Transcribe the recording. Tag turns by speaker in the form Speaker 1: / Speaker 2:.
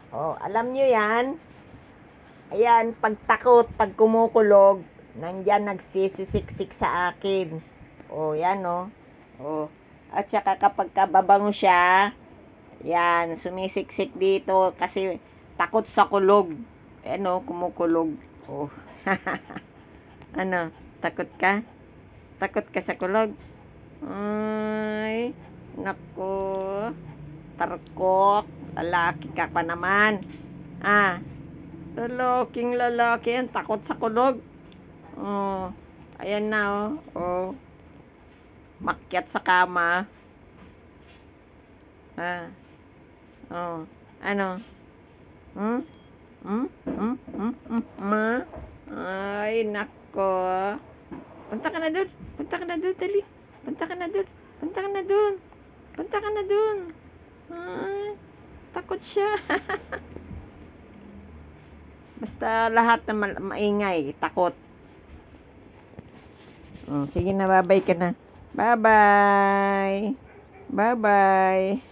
Speaker 1: Oh, alam nyo yan? Ayan, pag takot, pag kumukulog, nandyan nagsisisiksik sa akin. Oh, yan oh. Oh. At saka kapag kababango siya, yan, sumisiksik dito kasi takot sa kulog. Ano, kumukulog. Oh. Ano, takot ka? Takot ka sa kulog? Ay, nako. Tarkok. Lalaki ka pa naman. Ah, lalaking lalaki yan. Takot sa kulog. Oh, ayan na oh. Oh, makyat sa kama. Ah, oh, ano? Hmm? Hmm? Hmm? Hmm? Hmm? Ma? Ay, nako. Punta ka na dun. Punta ka na dun, dali. Punta ka na dun. Punta ka na dun. Punta ka na dun. Ay, takot siya. Basta lahat na maingay, takot. Oh, sige na, bye-bye ka na. Bye-bye. Bye-bye.